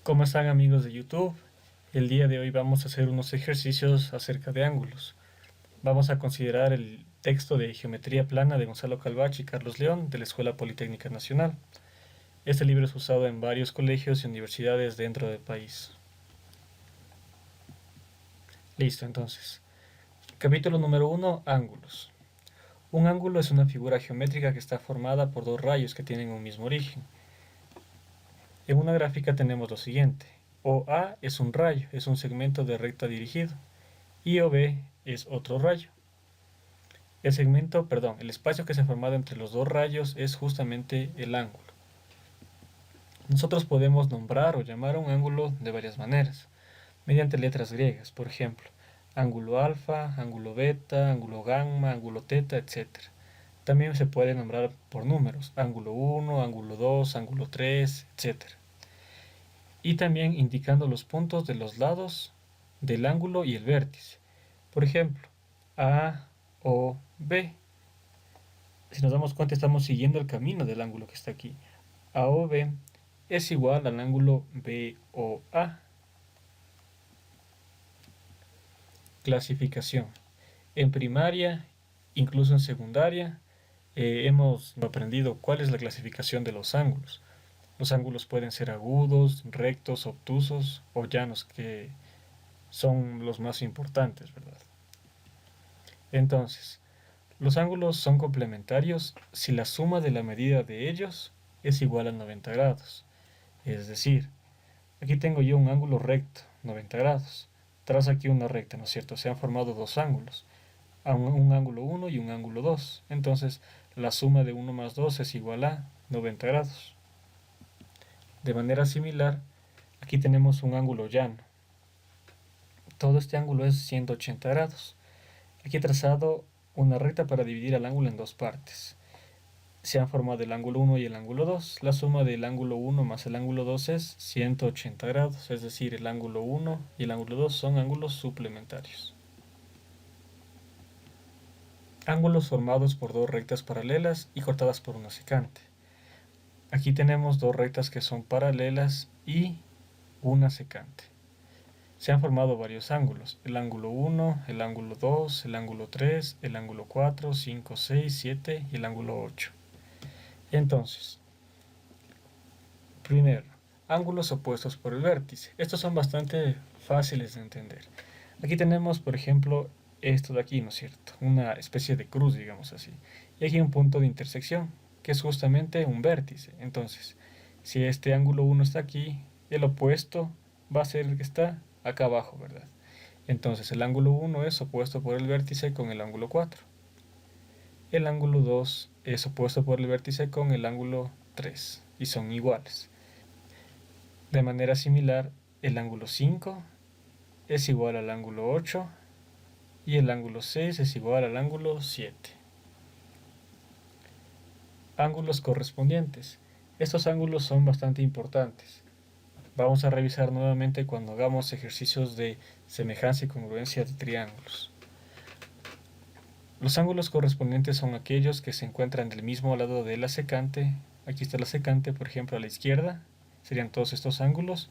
¿Cómo están amigos de YouTube? El día de hoy vamos a hacer unos ejercicios acerca de ángulos. Vamos a considerar el texto de Geometría Plana de Gonzalo Calvach y Carlos León de la Escuela Politécnica Nacional. Este libro es usado en varios colegios y universidades dentro del país. Listo, entonces. Capítulo número 1, ángulos. Un ángulo es una figura geométrica que está formada por dos rayos que tienen un mismo origen. En una gráfica tenemos lo siguiente. OA es un rayo, es un segmento de recta dirigido. Y OB es otro rayo. El espacio que se ha formado entre los dos rayos es justamente el ángulo. Nosotros podemos nombrar o llamar a un ángulo de varias maneras, mediante letras griegas, por ejemplo, ángulo alfa, ángulo beta, ángulo gamma, ángulo teta, etc. También se puede nombrar por números, ángulo 1, ángulo 2, ángulo 3, etc. Y también indicando los puntos de los lados del ángulo y el vértice. Por ejemplo, A, O, B. Si nos damos cuenta, estamos siguiendo el camino del ángulo que está aquí. AOB es igual al ángulo BOA. Clasificación. En primaria, incluso en secundaria, hemos aprendido cuál es la clasificación de los ángulos. Los ángulos pueden ser agudos, rectos, obtusos o llanos, que son los más importantes, ¿verdad? Entonces, los ángulos son complementarios si la suma de la medida de ellos es igual a 90 grados. Es decir, aquí tengo yo un ángulo recto, 90 grados. Trazo aquí una recta, ¿no es cierto? Se han formado dos ángulos, un ángulo 1 y un ángulo 2. Entonces, la suma de 1 más 2 es igual a 90 grados. De manera similar, aquí tenemos un ángulo llano. Todo este ángulo es 180 grados. Aquí he trazado una recta para dividir al ángulo en dos partes. Se han formado el ángulo 1 y el ángulo 2. La suma del ángulo 1 más el ángulo 2 es 180 grados, es decir, el ángulo 1 y el ángulo 2 son ángulos suplementarios. Ángulos formados por dos rectas paralelas y cortadas por una secante. Aquí tenemos dos rectas que son paralelas y una secante. Se han formado varios ángulos, el ángulo 1, el ángulo 2, el ángulo 3, el ángulo 4, 5, 6, 7 y el ángulo 8. Entonces, primero, ángulos opuestos por el vértice. Estos son bastante fáciles de entender. Aquí tenemos, por ejemplo, esto de aquí, ¿no es cierto? Una especie de cruz, digamos así. Y aquí un punto de intersección, que es justamente un vértice. Entonces, si este ángulo 1 está aquí, el opuesto va a ser el que está acá abajo, ¿verdad? Entonces, el ángulo 1 es opuesto por el vértice con el ángulo 4. El ángulo 2 es opuesto por el vértice con el ángulo 3 y son iguales. De manera similar, el ángulo 5 es igual al ángulo 8 y el ángulo 6 es igual al ángulo 7. Ángulos correspondientes. Estos ángulos son bastante importantes. Vamos a revisar nuevamente cuando hagamos ejercicios de semejanza y congruencia de triángulos. Los ángulos correspondientes son aquellos que se encuentran del mismo lado de la secante. Aquí está la secante, por ejemplo, a la izquierda. Serían todos estos ángulos.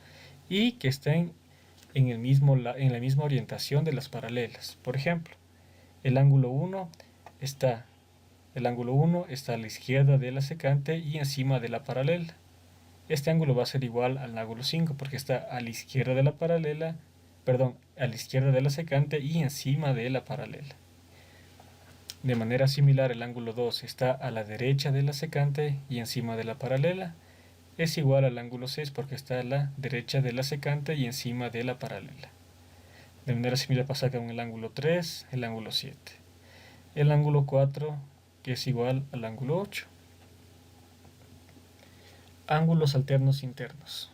Y que estén en la misma orientación de las paralelas. Por ejemplo, el ángulo 1 está a la izquierda de la secante y encima de la paralela. Este ángulo va a ser igual al ángulo 5 porque está a la izquierda de la paralela, a la izquierda de la secante y encima de la paralela. De manera similar, el ángulo 2 está a la derecha de la secante y encima de la paralela. Es igual al ángulo 6 porque está a la derecha de la secante y encima de la paralela. De manera similar pasa con el ángulo 3, el ángulo 7. El ángulo 4, que es igual al ángulo 8. Ángulos alternos internos.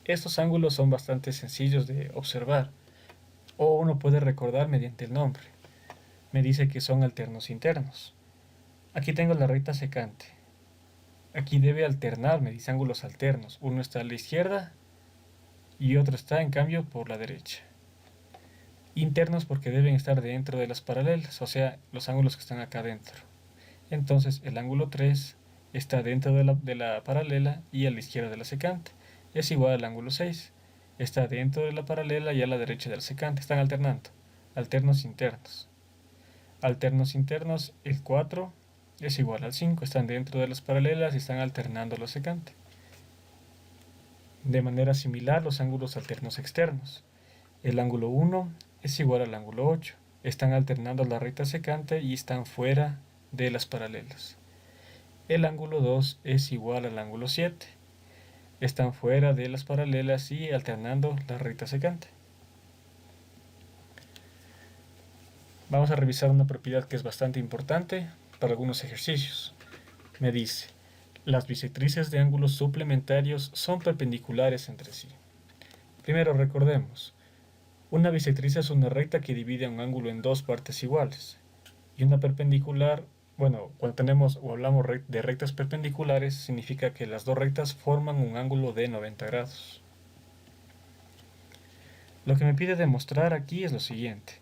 Estos ángulos son bastante sencillos de observar, o uno puede recordar mediante el nombre. Me dice que son alternos internos. Aquí tengo la recta secante. Aquí debe alternar, me dice ángulos alternos. Uno está a la izquierda y otro está, en cambio, por la derecha. Internos porque deben estar dentro de las paralelas, o sea, los ángulos que están acá dentro. Entonces, el ángulo 3 está dentro de la paralela y a la izquierda de la secante. es igual al ángulo 6. Está dentro de la paralela y a la derecha del secante. Están alternando. Alternos internos. Alternos internos, el 4 es igual al 5. Están dentro de las paralelas y están alternando los secantes. De manera similar, los ángulos alternos externos. El ángulo 1 es igual al ángulo 8. Están alternando la recta secante y están fuera de las paralelas. El ángulo 2 es igual al ángulo 7. Están fuera de las paralelas y alternando la recta secante. Vamos a revisar una propiedad que es bastante importante para algunos ejercicios. Me dice, las bisectrices de ángulos suplementarios son perpendiculares entre sí. Primero recordemos, una bisectriz es una recta que divide un ángulo en dos partes iguales. Y una perpendicular, bueno, cuando tenemos o hablamos de rectas perpendiculares, significa que las dos rectas forman un ángulo de 90 grados. Lo que me pide demostrar aquí es lo siguiente.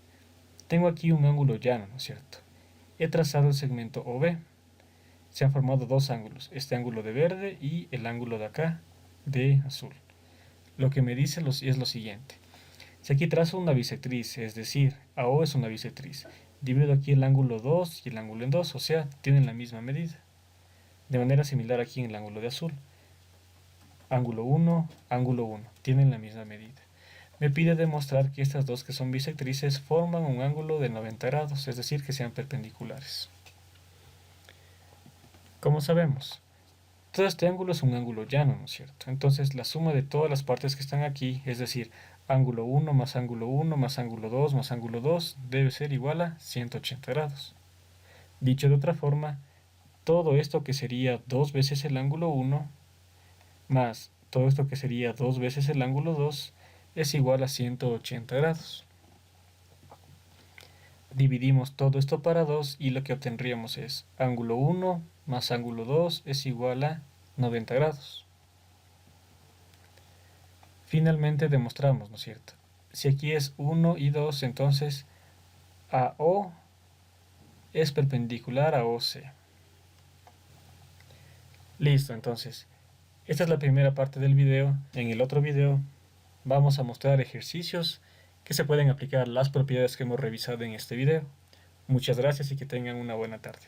Tengo aquí un ángulo llano, ¿no es cierto? He trazado el segmento OB. Se han formado dos ángulos, este ángulo de verde y el ángulo de acá de azul. Lo que me dice es lo siguiente. Si aquí trazo una bisectriz, es decir, AO es una bisectriz, divido aquí el ángulo 2 y el ángulo en 2, o sea, tienen la misma medida. De manera similar aquí en el ángulo de azul. Ángulo 1, tienen la misma medida. Me pide demostrar que estas dos que son bisectrices forman un ángulo de 90 grados, es decir, que sean perpendiculares. Como sabemos, todo este ángulo es un ángulo llano, ¿no es cierto? Entonces la suma de todas las partes que están aquí, es decir, ángulo 1 más ángulo 1 más ángulo 2 más ángulo 2 debe ser igual a 180 grados. Dicho de otra forma, todo esto que sería 2 veces el ángulo 1 más todo esto que sería 2 veces el ángulo 2 es igual a 180 grados. Dividimos todo esto para 2 y lo que obtendríamos es ángulo 1 más ángulo 2 es igual a 90 grados. Finalmente demostramos, ¿no es cierto? Si aquí es 1 y 2, entonces AO es perpendicular a OC. Listo, entonces, esta es la primera parte del video. En el otro video vamos a mostrar ejercicios que se pueden aplicar a las propiedades que hemos revisado en este video. Muchas gracias y que tengan una buena tarde.